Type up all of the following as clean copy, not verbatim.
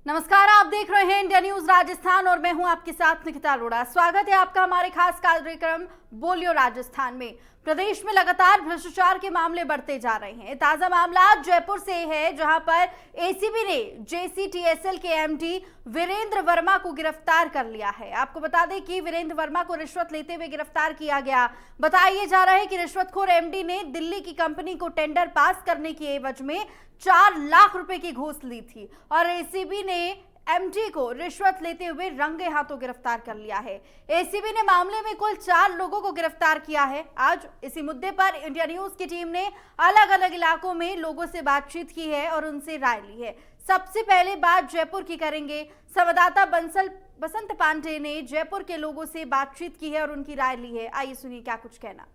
नमस्कार, आप देख रहे हैं इंडिया न्यूज राजस्थान और मैं हूं आपके साथ निकिता अरोड़ा। स्वागत है आपका हमारे खास कार्यक्रम बोलियो राजस्थान में। प्रदेश में लगातार भ्रष्टाचार के मामले बढ़ते जा रहे हैं। ताजा मामला जयपुर से है, जहां पर एसीबी ने जेसीटीएसएल के एमडी वीरेंद्र वर्मा को गिरफ्तार कर लिया है। आपको बता दें कि वीरेंद्र वर्मा को रिश्वत लेते हुए गिरफ्तार किया गया। बताया जा रहा है कि रिश्वतखोर एमडी ने दिल्ली की कंपनी को टेंडर पास करने की एवज में 4 लाख रुपए की घूस ली थी और एसीबी ने एमडी को रिश्वत लेते हुए रंगे हाथों गिरफ्तार कर लिया है। एसीबी ने मामले में कुल 4 लोगों को गिरफ्तार किया है। आज इसी मुद्दे पर इंडिया न्यूज की टीम ने अलग अलग इलाकों में लोगों से बातचीत की है और उनसे राय ली है। सबसे पहले बात जयपुर की करेंगे। संवाददाता बसंत पांडे ने जयपुर के लोगों से बातचीत की है और उनकी राय ली है। आइए सुनिए क्या कुछ कहना।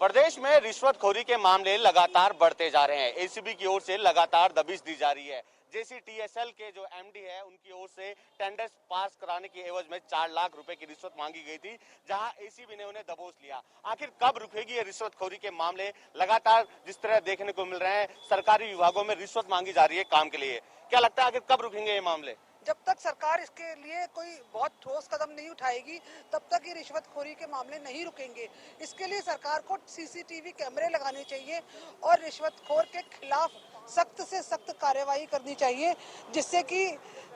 प्रदेश में रिश्वतखोरी के मामले लगातार बढ़ते जा रहे हैं। एसीबी की ओर से लगातार दबिश दी जा रही है। जेसीटीएसएल के जो एमडी है उनकी ओर से टेंडर पास कराने की एवज में 4 लाख रुपए की रिश्वत मांगी गई थी, जहां एसीबी ने उन्हें दबोच लिया। आखिर कब रुकेगी ये रिश्वतखोरी के मामले? लगातार जिस तरह देखने को मिल रहे हैं, सरकारी विभागों में रिश्वत मांगी जा रही है काम के लिए। क्या लगता है आखिर कब रुकेंगे ये मामले? जब तक सरकार इसके लिए कोई बहुत ठोस कदम नहीं उठाएगी तब तक ये रिश्वतखोरी के मामले नहीं रुकेंगे। इसके लिए सरकार को सीसीटीवी कैमरे लगाने चाहिए और रिश्वतखोर के खिलाफ सख्त से सख्त कार्यवाही करनी चाहिए, जिससे कि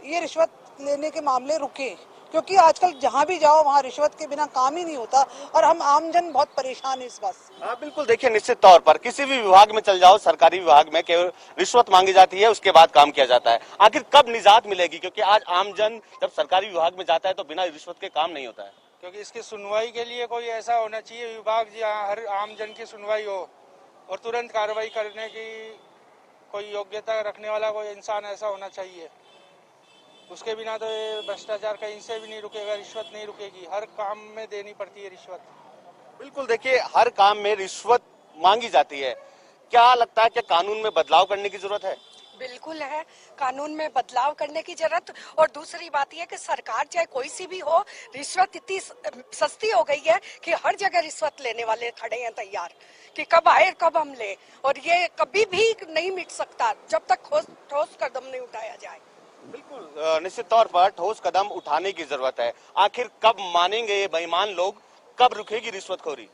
ये रिश्वत लेने के मामले रुके। क्योंकि आजकल जहां भी जाओ वहां रिश्वत के बिना काम ही नहीं होता और हम आमजन बहुत परेशान है इस बात से। हाँ बिल्कुल, देखिए निश्चित तौर पर किसी भी विभाग में चल जाओ, सरकारी विभाग में केवल रिश्वत मांगी जाती है, उसके बाद काम किया जाता है। आखिर कब निजात मिलेगी? क्योंकि आज आमजन जब सरकारी विभाग में जाता है तो बिना रिश्वत के काम नहीं होता है। क्योंकि इसकी सुनवाई के लिए कोई ऐसा होना चाहिए विभाग जहाँ हर आमजन की सुनवाई हो और तुरंत कार्रवाई करने की कोई योग्यता रखने वाला कोई इंसान ऐसा होना चाहिए। उसके बिना तो ये भ्रष्टाचार कहीं से भी नहीं रुकेगा, रिश्वत नहीं रुकेगी। हर काम में देनी पड़ती है रिश्वत। बिल्कुल, देखिए हर काम में रिश्वत मांगी जाती है। क्या लगता है कि कानून में बदलाव करने की जरूरत है? बिल्कुल है, कानून में बदलाव करने की जरूरत। और दूसरी बात यह कि सरकार चाहे कोई सी भी हो, रिश्वत इतनी सस्ती हो गई है कि हर जगह रिश्वत लेने वाले खड़े हैं तैयार कि कब आए कब हम ले, और ये कभी भी नहीं मिट सकता जब तक ठोस कदम नहीं उठाया जाए। बिल्कुल, निश्चित तौर पर ठोस कदम उठाने की जरूरत है। आखिर कब मानेंगे ये बेईमान लोग? कब रुकेगी रिश्वतखोरी?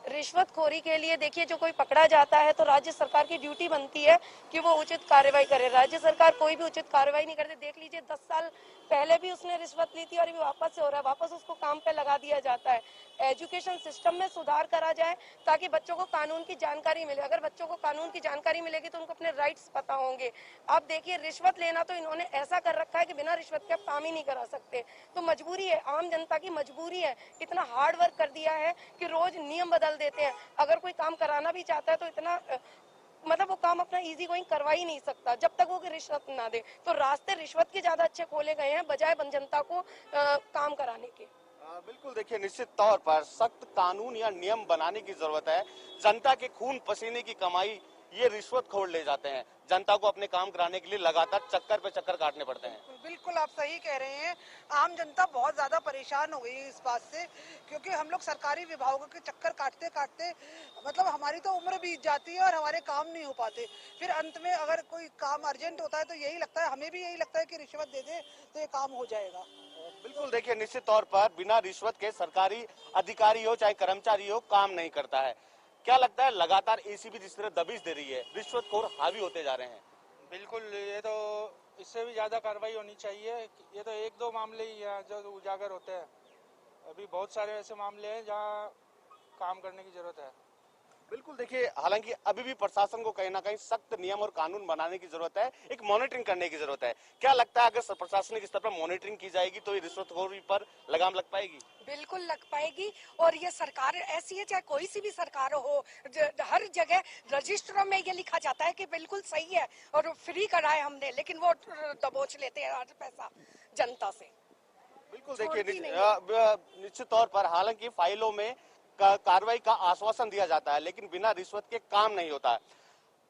रिश्वतखोरी के लिए देखिए, जो कोई पकड़ा जाता है तो राज्य सरकार की ड्यूटी बनती है कि वो उचित कार्रवाई करे। राज्य सरकार कोई भी उचित कार्रवाई नहीं करती। देख लीजिए, 10 साल पहले भी उसने रिश्वत ली थी और अभी वापस से हो रहा है, वापस उसको काम पे लगा दिया जाता है। एजुकेशन सिस्टम में सुधार करा जाए ताकि बच्चों को कानून की जानकारी मिले। अगर बच्चों को कानून की जानकारी मिलेगी तो उनको अपने राइट्स पता होंगे। आप देखिए, रिश्वत लेना तो इन्होंने ऐसा कर रखा है कि बिना रिश्वत के आप काम ही नहीं करा सकते। तो मजबूरी है, आम जनता की मजबूरी है। इतना हार्ड वर्क कर दिया है कि रोज नियम बदल देते हैं। अगर कोई काम कराना भी चाहता है तो इतना मतलब वो काम अपना इजी गोइंग करवा ही नहीं सकता जब तक वो रिश्वत ना दे। तो रास्ते रिश्वत के ज्यादा अच्छे खोले गए हैं बजाय जनता को काम कराने के। बिल्कुल, देखिए निश्चित तौर पर सख्त कानून या नियम बनाने की जरूरत है। जनता के खून पसीने की कमाई ये रिश्वतखोर ले जाते हैं। जनता को अपने काम कराने के लिए लगातार चक्कर पे चक्कर काटने पड़ते हैं। बिल्कुल आप सही कह रहे हैं। आम जनता बहुत ज्यादा परेशान हो गई है इस बात से, क्योंकि हम लोग सरकारी विभागों के चक्कर काटते काटते मतलब हमारी तो उम्र बीत जाती है और हमारे काम नहीं हो पाते। फिर अंत में अगर कोई काम अर्जेंट होता है तो यही लगता है, हमें भी यही लगता है कि रिश्वत दे दे तो ये काम हो जाएगा। बिल्कुल, देखिए निश्चित तौर पर बिना रिश्वत के सरकारी अधिकारी हो चाहे कर्मचारी हो काम नहीं करता है। क्या लगता है लगातार एसीबी जिस तरह दबिश दे रही है, रिश्वतखोर हावी होते जा रहे हैं? बिल्कुल, ये तो इससे भी ज्यादा कार्रवाई होनी चाहिए। ये तो 1-2 मामले ही हैं जो उजागर होते हैं। अभी बहुत सारे ऐसे मामले हैं जहाँ काम करने की जरूरत है। बिल्कुल, देखिए हालांकि अभी भी प्रशासन को कहीं ना कहीं सख्त नियम और कानून बनाने की जरूरत है, एक मॉनिटरिंग करने की जरूरत है। क्या लगता है अगर प्रशासनिक स्तर पर मॉनिटरिंग की जाएगी तो ये रिश्वतखोरी पर लगाम लग पाएगी? बिल्कुल लग पाएगी। और ये सरकार ऐसी है, चाहे कोई सी भी सरकार हो, हर जगह रजिस्टरों में ये लिखा जाता है कि बिल्कुल सही है और फ्री कराए हमने, लेकिन वो दबोच लेते हैं हर पैसा जनता से। बिल्कुल, देखिए निश्चित तौर पर हालांकि फाइलों में कार्रवाई का आश्वासन दिया जाता है, लेकिन बिना रिश्वत के काम नहीं होता है।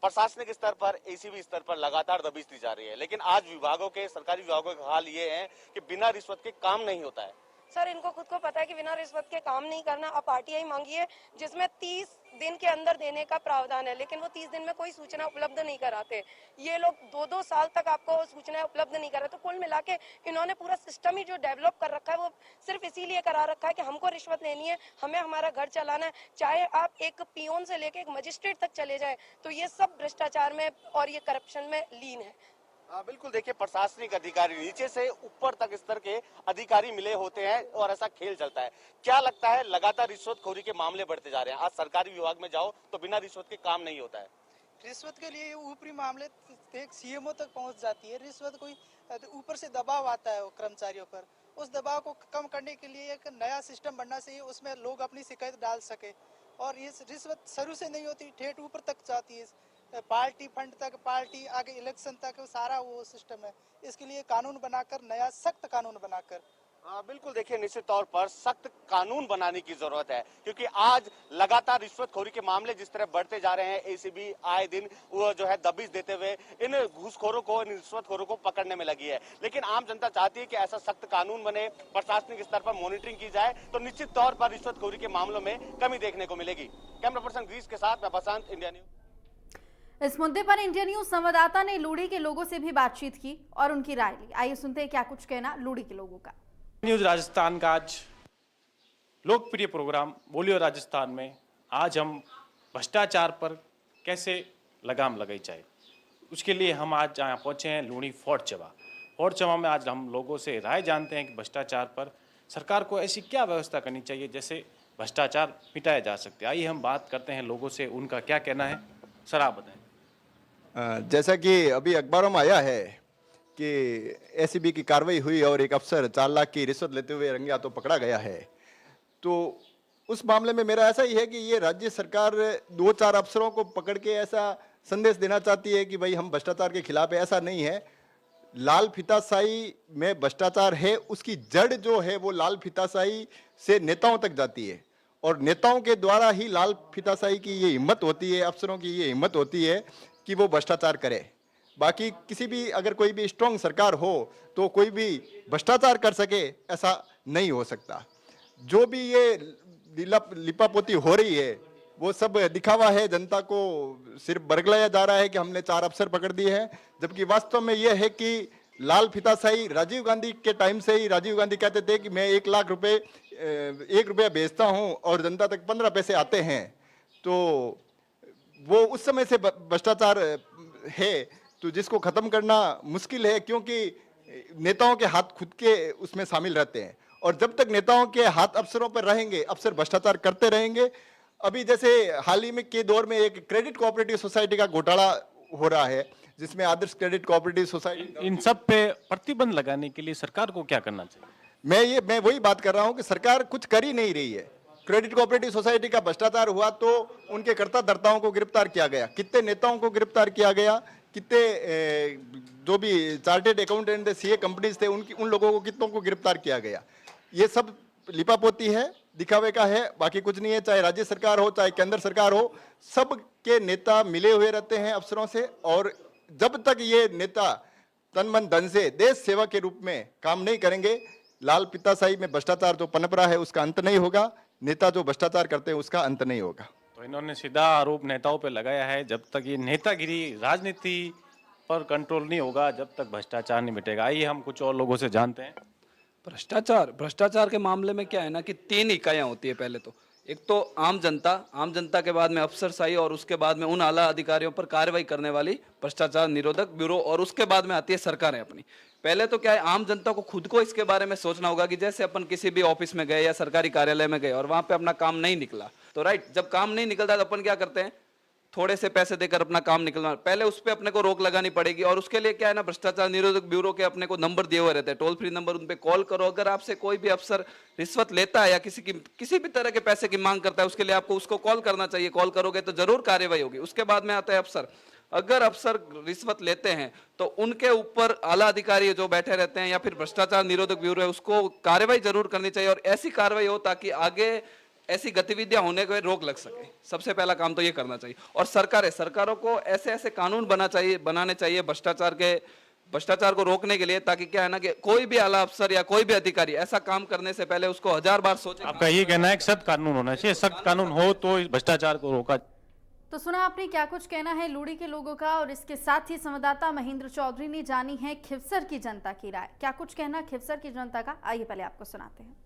प्रशासनिक स्तर पर, एसीबी स्तर पर लगातार दबिश दी जा रही है, लेकिन आज विभागों के, सरकारी विभागों का हाल ये है कि बिना रिश्वत के काम नहीं होता है। सर इनको खुद को पता है कि बिना रिश्वत के काम नहीं करना। अब आरटीआई मांगी है जिसमें 30 दिन के अंदर देने का प्रावधान है, लेकिन वो 30 दिन में कोई सूचना उपलब्ध नहीं कराते। ये लोग 2-2 साल तक आपको सूचनाएं उपलब्ध नहीं कराते। तो कुल मिला के इन्होंने पूरा सिस्टम ही जो डेवलप कर रखा है वो सिर्फ इसीलिए करा रखा है कि हमको रिश्वत लेनी है, हमें हमारा घर चलाना है। चाहे आप एक पियोन से लेके एक मजिस्ट्रेट तक चले जाए तो ये सब भ्रष्टाचार में और ये करप्शन में लीन है। बिल्कुल, देखिए प्रशासनिक अधिकारी नीचे से ऊपर तक स्तर के अधिकारी मिले होते हैं और ऐसा खेल चलता है। क्या लगता है, लगातार रिश्वतखोरी के मामले बढ़ते जा रहे हैं। आज सरकारी विभाग में जाओ तो बिना रिश्वत के काम नहीं होता है। रिश्वत के लिए ऊपरी मामले एक सीएमओ तक पहुंच जाती है। रिश्वत कोई ऊपर से दबाव आता है वो कर्मचारियों पर, उस दबाव को कम करने के लिए एक नया सिस्टम बनना चाहिए, उसमें लोग अपनी शिकायत डाल सके। और ये रिश्वत शुरू से नहीं होती, ठेठ ऊपर तक जाती है, पार्टी फंड तक, पार्टी आगे इलेक्शन तक, सारा वो सिस्टम है। इसके लिए कानून बनाकर, नया सख्त कानून बनाकर। बिल्कुल, देखिए निश्चित तौर पर सख्त कानून बनाने की जरूरत है, क्योंकि आज लगातार रिश्वतखोरी के मामले जिस तरह बढ़ते जा रहे हैं, एसीबी आए दिन वो जो है दबिश देते हुए इन घूसखोरों को, इन रिश्वतखोरों को पकड़ने में लगी है। लेकिन आम जनता चाहती है कि ऐसा सख्त कानून बने, प्रशासनिक स्तर पर मॉनिटरिंग की जाए, तो निश्चित तौर पर रिश्वतखोरी के मामलों में कमी देखने को मिलेगी। कैमरा पर्सन ग्रीस के साथ मैं बसंत, इंडिया न्यूज। इस मुद्दे पर इंडिया न्यूज संवाददाता ने लूड़ी के लोगों से भी बातचीत की और उनकी राय ली। आइए सुनते हैं क्या कुछ कहना लूड़ी के लोगों का। न्यूज राजस्थान का आज लोकप्रिय प्रोग्राम बोलियो राजस्थान में आज हम भ्रष्टाचार पर कैसे लगाम लगाई जाए, उसके लिए हम आज यहाँ पहुँचे हैं लूणी फोर्ट चवा। फोर्ट चवा में आज हम लोगों से राय जानते हैं कि भ्रष्टाचार पर सरकार को ऐसी क्या व्यवस्था करनी चाहिए जैसे भ्रष्टाचार मिटाया जा सकते। आइए हम बात करते हैं लोगों से, उनका क्या कहना है। सर आप बताएं। जैसा कि अभी अखबारों में आया है कि एसीबी की कार्रवाई हुई और एक अफसर 4 लाख की रिश्वत लेते हुए रंगे हाथों पकड़ा गया है, तो उस मामले में मेरा ऐसा ही है कि ये राज्य सरकार 2-4 अफसरों को पकड़ के ऐसा संदेश देना चाहती है कि भाई हम भ्रष्टाचार के खिलाफ है। ऐसा नहीं है। लाल फीताशाही में भ्रष्टाचार है, उसकी जड़ जो है वो लाल फीताशाही से नेताओं तक जाती है और नेताओं के द्वारा ही लाल फीताशाही की ये हिम्मत होती है, अफसरों की ये हिम्मत होती है कि वो भ्रष्टाचार करे। बाकी किसी भी, अगर कोई भी स्ट्रांग सरकार हो तो कोई भी भ्रष्टाचार कर सके, ऐसा नहीं हो सकता। जो भी ये लिपापोती हो रही है वो सब दिखावा है, जनता को सिर्फ बरगलाया जा रहा है कि हमने 4 अफसर पकड़ दिए हैं, जबकि वास्तव में यह है कि लाल फीताशाही राजीव गांधी के टाइम से ही, राजीव गांधी कहते थे कि मैं 1 लाख रुपए 1 रुपया बेचता हूं और जनता तक 15 पैसे आते हैं, तो वो उस समय से भ्रष्टाचार है, तो जिसको खत्म करना मुश्किल है, क्योंकि नेताओं के हाथ खुद के उसमें शामिल रहते हैं और जब तक नेताओं के हाथ अफसरों पर रहेंगे, अफसर भ्रष्टाचार करते रहेंगे। अभी जैसे हाल ही में के दौर में एक क्रेडिट कोऑपरेटिव सोसाइटी का घोटाला हो रहा है, जिसमें आदर्श क्रेडिट कोऑपरेटिव सोसाइटी, इन सब पे प्रतिबंध लगाने के लिए सरकार को क्या करना चाहिए? मैं वही बात कर रहा हूं कि सरकार कुछ कर ही नहीं रही है। क्रेडिट कोऑपरेटिव सोसाइटी का भ्रष्टाचार हुआ तो उनके कर्ता धर्ताओं को गिरफ्तार किया गया, कितने नेताओं को गिरफ्तार किया गया, कितने जो भी चार्टेड अकाउंटेंट थे, सीए कंपनीज थे, उन लोगों को कितनों को गिरफ्तार किया गया। ये सब लिपापोती है, दिखावे का है, बाकी कुछ नहीं है। चाहे राज्य सरकार हो, चाहे केंद्र सरकार हो, सब के नेता मिले हुए रहते हैं अफसरों से, और जब तक ये नेता तन मन धन से देश सेवा के रूप में काम नहीं करेंगे, लाल फीताशाही में भ्रष्टाचार जो पनप रहा है उसका अंत नहीं होगा, नेता जो भ्रष्टाचार करते हैं उसका अंत नहीं होगा। तो इन्होंने सीधा आरोप नेताओं पे लगाया है, जब तक ये नेतागिरी राजनीति पर कंट्रोल नहीं होगा, जब तक भ्रष्टाचार नहीं मिटेगा। आइए हम कुछ और लोगों से जानते हैं। भ्रष्टाचार के मामले में क्या है ना कि 3 इकाइयां होती है। पहले तो एक तो आम जनता के बाद में अफसरशाही और उसके बाद में उन आला अधिकारियों पर कार्रवाई करने वाली भ्रष्टाचार निरोधक ब्यूरो, और उसके बाद में आती है सरकारें अपनी। पहले तो क्या है, आम जनता को खुद को इसके बारे में सोचना होगा कि जैसे अपन किसी भी ऑफिस में गए या सरकारी कार्यालय में गए और वहां पे अपना काम नहीं निकला, तो राइट, जब काम नहीं निकलता तो अपन क्या करते हैं, थोड़े से पैसे देकर अपना काम निकलना, पहले उस पर अपने को रोक लगानी पड़ेगी। और उसके लिए क्या है ना, भ्रष्टाचार निरोधक ब्यूरो के अपने को नंबर दिए हुए रहते हैं, टोल फ्री नंबर, उन पे कॉल करो। अगर आपसे कोई भी अफसर रिश्वत लेता है या किसी भी तरह के पैसे की मांग करता है, उसके लिए आपको उसको कॉल करना चाहिए। कॉल करोगे तो जरूर कार्रवाई होगी। उसके बाद में आता है अफसर। अगर अफसर रिश्वत लेते हैं तो उनके ऊपर आला अधिकारी जो बैठे रहते हैं या फिर भ्रष्टाचार निरोधक ब्यूरो है, उसको कार्रवाई जरूर करनी चाहिए, और ऐसी कार्रवाई हो ताकि आगे ऐसी गतिविधियां होने को रोक लग सके। सबसे पहला काम तो ये करना चाहिए। और सरकारों को ऐसे कानून बनाने चाहिए भ्रष्टाचार के भ्रष्टाचार को रोकने के लिए, ताकि क्या है ना कि कोई भी आला अफसर या कोई भी अधिकारी ऐसा काम करने से पहले उसको 1000 बार सोचे। आपका ये कहना है कि सख्त कानून होना चाहिए, सख्त कानून हो तो इस भ्रष्टाचार को रोका। तो सुना आपने क्या कुछ कहना है लूड़ी के लोगों का, और इसके साथ ही संवाददाता महेंद्र चौधरी ने जानी है खिवसर की जनता की राय। क्या कुछ कहना खिवसर की जनता का, आइए पहले आपको सुनाते हैं।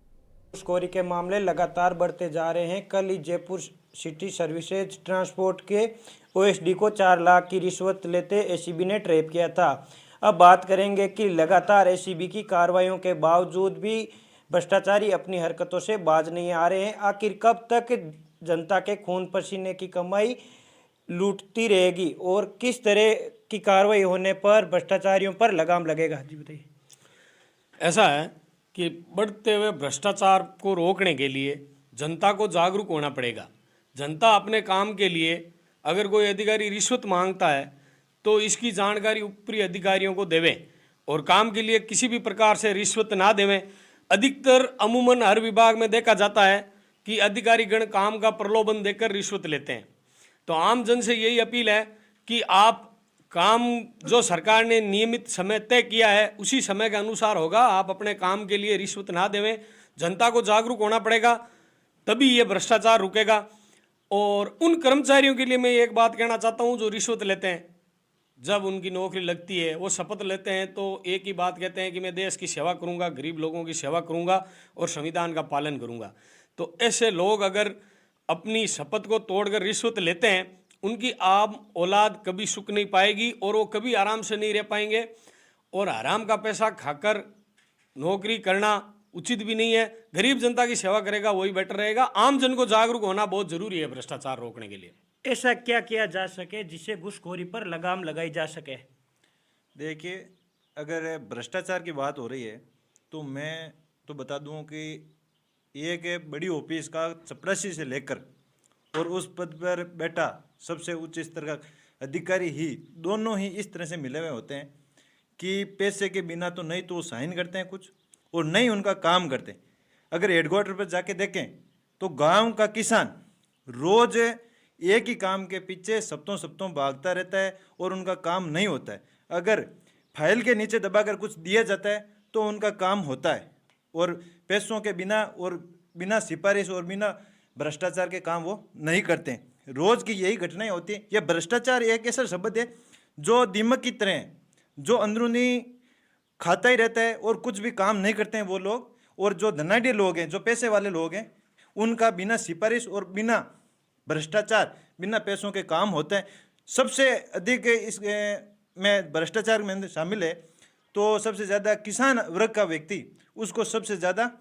घूसखोरी के मामले लगातार बढ़ते जा रहे हैं। कल ही जयपुर सिटी सर्विसेज ट्रांसपोर्ट के ओएसडी को 4 लाख की रिश्वत लेते एसीबी ने ट्रैप किया था। अब बात करेंगे कि लगातार एसीबी की कार्रवाइयों के बावजूद भी भ्रष्टाचारी अपनी हरकतों से बाज नहीं आ रहे हैं। आखिर कब तक जनता के खून पसीने की कमाई लूटती रहेगी और किस तरह की कार्रवाई होने पर भ्रष्टाचारियों पर लगाम लगेगा? जी बताइए। ऐसा है कि बढ़ते हुए भ्रष्टाचार को रोकने के लिए जनता को जागरूक होना पड़ेगा। जनता अपने काम के लिए अगर कोई अधिकारी रिश्वत मांगता है तो इसकी जानकारी ऊपरी अधिकारियों को देवें और काम के लिए किसी भी प्रकार से रिश्वत ना देवें। अधिकतर अमूमन हर विभाग में देखा जाता है कि अधिकारीगण काम का प्रलोभन देकर रिश्वत लेते हैं। तो आम जन से यही अपील है कि आप काम जो सरकार ने नियमित समय तय किया है उसी समय के अनुसार होगा। आप अपने काम के लिए रिश्वत ना देवें। जनता को जागरूक होना पड़ेगा, तभी ये भ्रष्टाचार रुकेगा। और उन कर्मचारियों के लिए मैं एक बात कहना चाहता हूँ जो रिश्वत लेते हैं, जब उनकी नौकरी लगती है वो शपथ लेते हैं तो एक ही बात कहते हैं कि मैं देश की सेवा करूँगा, गरीब लोगों की सेवा करूँगा और संविधान का पालन करूँगा। तो ऐसे लोग अगर अपनी शपथ को तोड़कर रिश्वत लेते हैं, उनकी आम औलाद कभी सुख नहीं पाएगी और वो कभी आराम से नहीं रह पाएंगे। और हराम का पैसा खाकर नौकरी करना उचित भी नहीं है। गरीब जनता की सेवा करेगा वही बेटर रहेगा। आम जन को जागरूक होना बहुत जरूरी है भ्रष्टाचार रोकने के लिए। ऐसा क्या किया जा सके जिससे घूसखोरी पर लगाम लगाई जा सके? देखिए, अगर भ्रष्टाचार की बात हो रही है तो मैं तो बता दूं कि एक बड़ी ऑफिस का चपरासी से लेकर और उस पद पर बैठा सबसे उच्च स्तर का अधिकारी ही दोनों ही इस तरह से मिले हुए होते हैं कि पैसे के बिना तो नहीं तो वो साइन करते हैं कुछ और नहीं उनका काम करते हैं। अगर हेडक्वार्टर पर जाके देखें तो गांव का किसान रोज एक ही काम के पीछे सप्तों भागता रहता है और उनका काम नहीं होता है। अगर फाइल के नीचे दबाकर कुछ दिया जाता है तो उनका काम होता है और पैसों के बिना और बिना सिफारिश और बिना भ्रष्टाचार के काम वो नहीं करते हैं। रोज की यही घटनाएं होती हैं। यह भ्रष्टाचार एक ऐसा शब्द है जो दीमक की तरह है, जो अंदरूनी खाता ही रहता है और कुछ भी काम नहीं करते हैं वो लोग। और जो धनाढ़ी लोग हैं, जो पैसे वाले लोग हैं, उनका बिना सिफारिश और बिना भ्रष्टाचार, बिना पैसों के काम होते हैं। सबसे अधिक इस में भ्रष्टाचार में अंदर शामिल है तो सबसे ज़्यादा किसान वर्ग का व्यक्ति, उसको सबसे ज़्यादा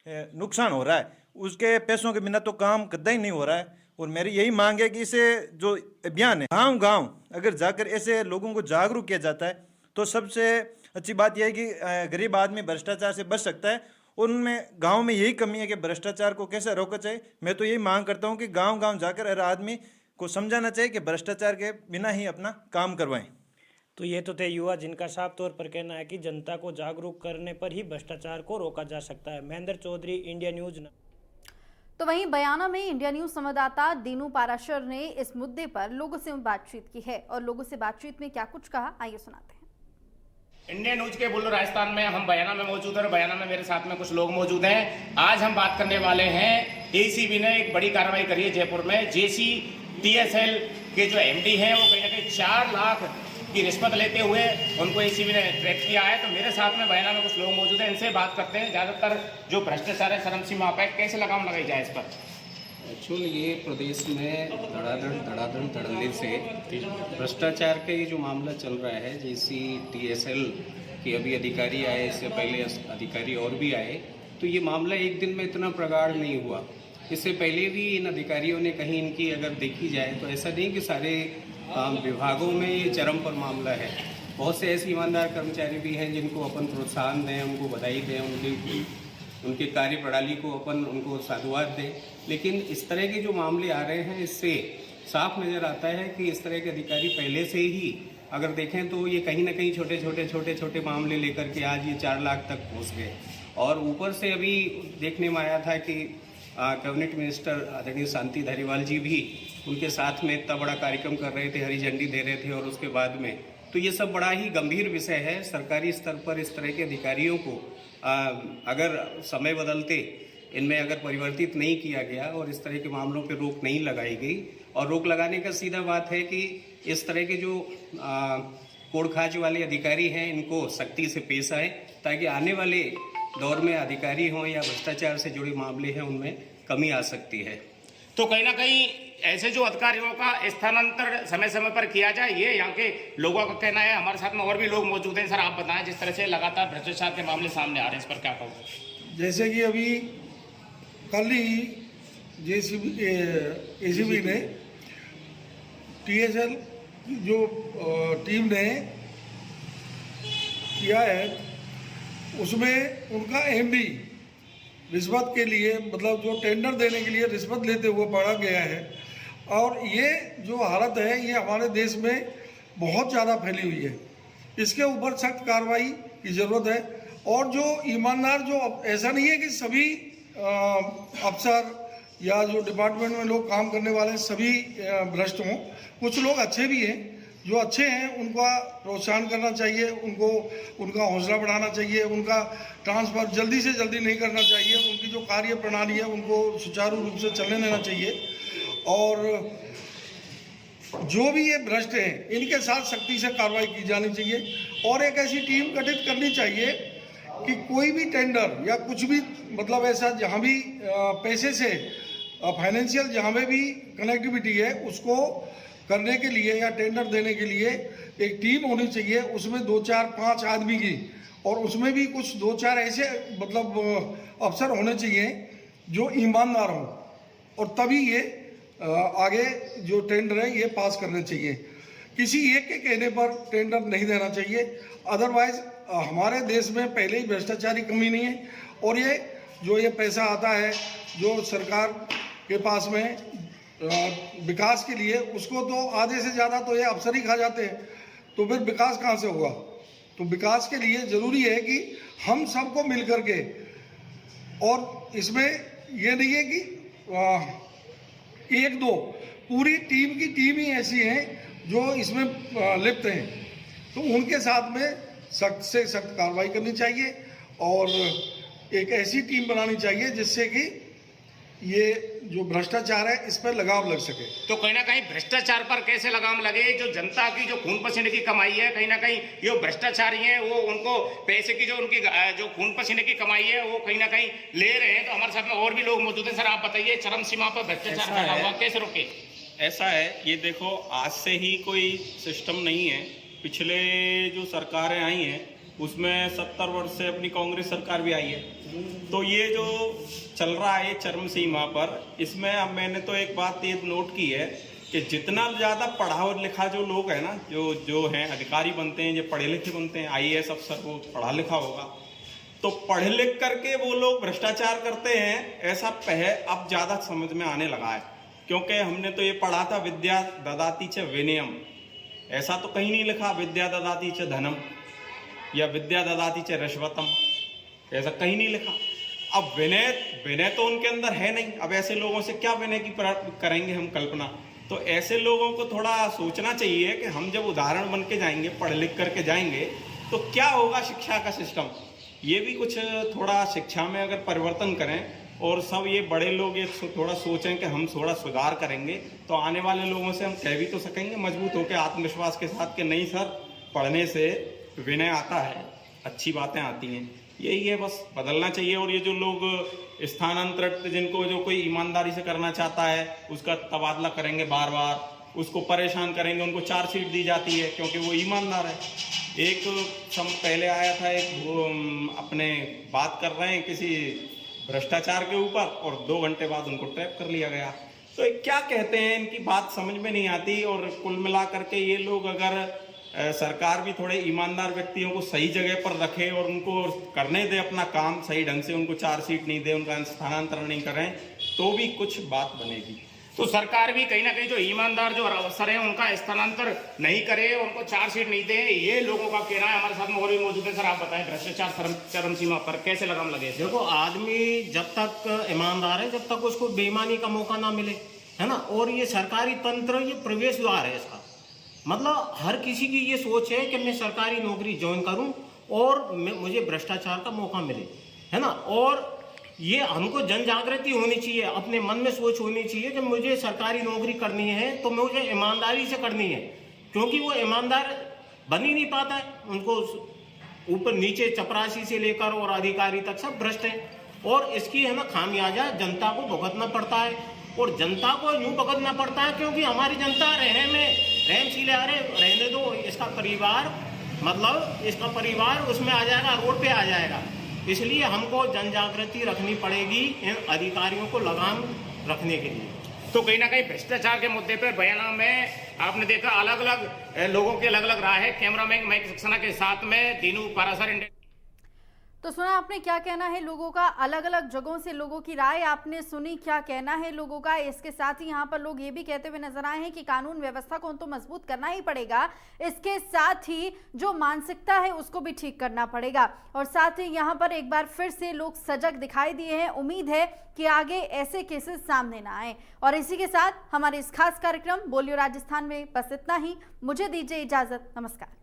नुकसान हो रहा है। उसके पैसों के बिना तो काम कदा ही नहीं हो रहा है। और मेरी यही मांग है कि इसे जो अभियान है गांव गांव अगर जाकर ऐसे लोगों को जागरूक किया जाता है तो सबसे अच्छी बात यह है कि गरीब आदमी भ्रष्टाचार से बच सकता है। उनमें गांव में यही कमी है कि भ्रष्टाचार को कैसे रोका जाए। मैं तो यही मांग करता हूं कि गांव गांव जाकर हर आदमी को समझाना चाहिए कि भ्रष्टाचार के बिना ही अपना काम करवाएं। तो ये तो थे युवा जिनका साफ तौर पर कहना है कि जनता को जागरूक करने पर ही भ्रष्टाचार को रोका जा सकता है। Mahendra Chaudhary, India news. तो वहीं बयाना में इंडिया न्यूज संवाददाता दीनू पाराशर ने इस मुद्दे पर लोगों से बातचीत की है और लोगों से बातचीत में क्या कुछ कहा, आइए सुनाते हैं। इंडिया न्यूज के बोलो राजस्थान में हम बयाना में मौजूद हैं और बयाना में मेरे साथ में कुछ लोग मौजूद हैं। आज हम बात करने वाले हैं, एसीबी ने एक बड़ी कार्रवाई करी है जयपुर में। JCTSL के जो MD हैं वो कहीं ना कहीं 4 लाख की रिश्वत लेते हुए उनको एसीबी ने ट्रैप किया है। तो मेरे साथ में बयाना में कुछ लोग मौजूद हैं, इनसे बात करते हैं। ज़्यादातर जो भ्रष्टाचार है शर्म सीमा पे कैसे लगाम लगाई जाए इस पर? एक्चुअली ये प्रदेश में धड़ाधड़ धड़ल्ले से भ्रष्टाचार का ये जो मामला चल रहा है, JCTSL के अभी अधिकारी आए, इससे पहले अधिकारी और भी आए, तो ये मामला एक दिन में इतना प्रगाढ़ नहीं हुआ। इससे पहले भी इन अधिकारियों ने कहीं इनकी अगर देखी जाए तो ऐसा नहीं कि सारे विभागों में ये चरम पर मामला है। बहुत से ऐसे ईमानदार कर्मचारी भी हैं जिनको अपन प्रोत्साहन दें, उनको बधाई दें, उनके कार्य प्रणाली को अपन उनको साधुवाद दें। लेकिन इस तरह के जो मामले आ रहे हैं इससे साफ नज़र आता है कि इस तरह के अधिकारी पहले से ही अगर देखें तो ये कहीं ना कहीं छोटे छोटे मामले लेकर के आज ये 4 लाख तक पहुँच गए। और ऊपर से अभी देखने में आया था कि कैबिनेट मिनिस्टर आदरणीय शांति धारीवाल जी भी उनके साथ में इतना बड़ा कार्यक्रम कर रहे थे, हरी झंडी दे रहे थे और उसके बाद में तो ये सब बड़ा ही गंभीर विषय है। सरकारी स्तर पर इस तरह के अधिकारियों को अगर समय बदलते इनमें अगर परिवर्तित नहीं किया गया और इस तरह के मामलों पर रोक नहीं लगाई गई, और रोक लगाने का सीधा बात है कि इस तरह के जो कोड़खाज वाले अधिकारी हैं इनको सख्ती से पेश आए, ताकि आने वाले दौर में अधिकारी हों या भ्रष्टाचार से जुड़े मामले हैं उनमें कमी आ सकती है। तो कहीं ना कहीं ऐसे जो अधिकारियों का स्थानांतरण समय समय पर किया जाए, ये यहाँ के लोगों का कहना है। हमारे साथ में और भी लोग मौजूद हैं। सर, आप बताएं, जिस तरह से लगातार भ्रष्टाचार के मामले सामने आ रहे हैं, इस पर क्या कहोगे? जैसे कि अभी कल ही एसीबी ने टीएसएल जो टीम ने किया है उसमें उनका एमडी रिश्वत के लिए, मतलब जो टेंडर देने के लिए रिश्वत लेते हुए पकड़ा गया है। और ये जो हालत है ये हमारे देश में बहुत ज़्यादा फैली हुई है। इसके ऊपर सख्त कार्रवाई की ज़रूरत है। और जो ईमानदार, जो ऐसा नहीं है कि सभी अफसर या जो डिपार्टमेंट में लोग काम करने वाले सभी भ्रष्ट हों, कुछ लोग अच्छे भी हैं। जो अच्छे हैं उनका प्रोत्साहन करना चाहिए, उनका हौसला बढ़ाना चाहिए, उनका ट्रांसफर जल्दी से जल्दी नहीं करना चाहिए, उनकी जो कार्य प्रणाली है उनको सुचारू रूप से चलने देना चाहिए। और जो भी ये भ्रष्ट हैं इनके साथ सख्ती से कार्रवाई की जानी चाहिए। और एक ऐसी टीम गठित करनी चाहिए कि कोई भी टेंडर या कुछ भी, मतलब ऐसा जहाँ भी पैसे से फाइनेंशियल जहाँ में भी कनेक्टिविटी है उसको करने के लिए या टेंडर देने के लिए एक टीम होनी चाहिए, उसमें 2, 4, 5 आदमी की, और उसमें भी कुछ 2, 4 ऐसे मतलब अफसर होने चाहिए जो ईमानदार हों, और तभी ये आगे जो टेंडर है ये पास करने चाहिए। किसी एक के कहने पर टेंडर नहीं देना चाहिए, अदरवाइज हमारे देश में पहले ही भ्रष्टाचारी कमी नहीं है। और ये पैसा आता है जो सरकार के पास में विकास के लिए, उसको तो आधे से ज़्यादा तो ये अफसर ही खा जाते हैं, तो फिर विकास कहाँ से होगा? तो विकास के लिए ज़रूरी है कि हम सबको मिल कर के, और इसमें ये नहीं है कि 1-2, पूरी टीम की टीम ही ऐसी है जो इसमें लिप्त हैं, तो उनके साथ में सख्त से सख्त कार्रवाई करनी चाहिए और एक ऐसी टीम बनानी चाहिए जिससे कि ये जो भ्रष्टाचार है इस पर लगाम लग सके। तो कहीं ना कहीं भ्रष्टाचार पर कैसे लगाम लगे? जो जनता की जो खून पसीने की कमाई है, कहीं ना कहीं ये भ्रष्टाचारी हैं, वो उनको पैसे की जो उनकी जो खून पसीने की कमाई है वो कहीं ना कहीं ले रहे हैं। तो हमारे साथ में और भी लोग मौजूद हैं। सर, आप बताइए, चरम सीमा पर भ्रष्टाचार फैला हुआ, कैसे रोके? ऐसा है, ये देखो, आज से ही कोई सिस्टम नहीं है। पिछले जो सरकारें आई हैं उसमें 70 वर्ष से अपनी कांग्रेस सरकार भी आई है, तो ये जो चल रहा है चरम सीमा पर, इसमें अब मैंने तो एक बात ये नोट की है कि जितना ज़्यादा पढ़ा लिखा जो लोग हैं ना, जो हैं अधिकारी बनते हैं, जो पढ़े लिखे बनते हैं, IAS अफसर, वो पढ़ा लिखा होगा, तो पढ़ लिख करके वो लोग भ्रष्टाचार करते हैं, ऐसा अब ज़्यादा समझ में आने लगा है। क्योंकि हमने तो ये पढ़ा था विद्या ददाति च विनयम, ऐसा तो कहीं नहीं लिखा विद्या ददाति च धनम या विद्या ददाति च रिश्वतम, ऐसा कहीं नहीं लिखा। अब विनय तो उनके अंदर है नहीं। अब ऐसे लोगों से क्या विनय की करेंगे हम कल्पना? तो ऐसे लोगों को थोड़ा सोचना चाहिए कि हम जब उदाहरण बन के जाएंगे, पढ़ लिख करके जाएंगे, तो क्या होगा शिक्षा का सिस्टम। ये भी कुछ थोड़ा शिक्षा में अगर परिवर्तन करें और सब ये बड़े लोग ये थोड़ा सोचें कि हम थोड़ा सुधार करेंगे, तो आने वाले लोगों से हम कह भी तो सकेंगे मजबूत होकर, आत्मविश्वास के साथ कि नहीं सर, पढ़ने से विनय आता है, अच्छी बातें आती हैं। यही है, बस बदलना चाहिए। और ये जो लोग स्थानांतरित, जिनको जो कोई ईमानदारी से करना चाहता है उसका तबादला करेंगे, बार बार उसको परेशान करेंगे, उनको चार्जशीट दी जाती है क्योंकि वो ईमानदार है। एक समय पहले आया था, एक अपने बात कर रहे हैं किसी भ्रष्टाचार के ऊपर, और 2 घंटे बाद उनको ट्रैप कर लिया गया। तो क्या कहते हैं, इनकी बात समझ में नहीं आती। और कुल मिला करके ये लोग, अगर सरकार भी थोड़े ईमानदार व्यक्तियों को सही जगह पर रखे और उनको करने दे अपना काम सही ढंग से, उनको चार्जशीट नहीं दे, उनका स्थानांतरण नहीं करें, तो भी कुछ बात बनेगी। तो सरकार भी कहीं ना कहीं जो ईमानदार जो अफसर हैं उनका स्थानांतर नहीं करे, उनको चार्जशीट नहीं दे, ये लोगों का कहना है। हमारे साथ में और भी मौजूद है। सर, आप बताएं, भ्रष्टाचार चरम सीमा पर कैसे लगाम लगे? देखो, आदमी जब तक ईमानदार है, जब तक उसको बेईमानी का मौका ना मिले, है ना। और ये सरकारी तंत्र, ये प्रवेश द्वार है इसका, मतलब हर किसी की ये सोच है कि मैं सरकारी नौकरी ज्वाइन करूं और मुझे भ्रष्टाचार का मौका मिले, है ना। और ये हमको जन जागृति होनी चाहिए, अपने मन में सोच होनी चाहिए कि मुझे सरकारी नौकरी करनी है तो मुझे ईमानदारी से करनी है, क्योंकि वो ईमानदार बन ही नहीं पाता है। उनको ऊपर नीचे चपरासी से लेकर और अधिकारी तक सब भ्रष्ट है, और इसकी है ना खामियाजा जनता को भुगतना पड़ता है। और जनता को यूं भुगतना पड़ता है क्योंकि हमारी जनता रहमशील रहने दो, इसका परिवार मतलब इसका परिवार उसमें आ जाएगा, रोड पे आ जाएगा। इसलिए हमको जन जागृति रखनी पड़ेगी इन अधिकारियों को लगाम रखने के लिए। तो कहीं ना कहीं भ्रष्टाचार के मुद्दे पर बयाना में आपने देखा अलग अलग लोगों की अलग अलग राय है। कैमरामैन मयंक सक्सेना के साथ में दीनू पारासर, इंडिया। तो सुना आपने क्या कहना है लोगों का, अलग अलग जगहों से लोगों की राय आपने सुनी, क्या कहना है लोगों का। इसके साथ ही यहाँ पर लोग ये भी कहते हुए नजर आए हैं कि कानून व्यवस्था को तो मजबूत करना ही पड़ेगा, इसके साथ ही जो मानसिकता है उसको भी ठीक करना पड़ेगा। और साथ ही यहाँ पर एक बार फिर से लोग सजग दिखाई दिए हैं। उम्मीद है कि आगे ऐसे केसेस सामने ना आए। और इसी के साथ हमारे इस खास कार्यक्रम बोलियो राजस्थान में बस इतना ही। मुझे दीजिए इजाजत, नमस्कार।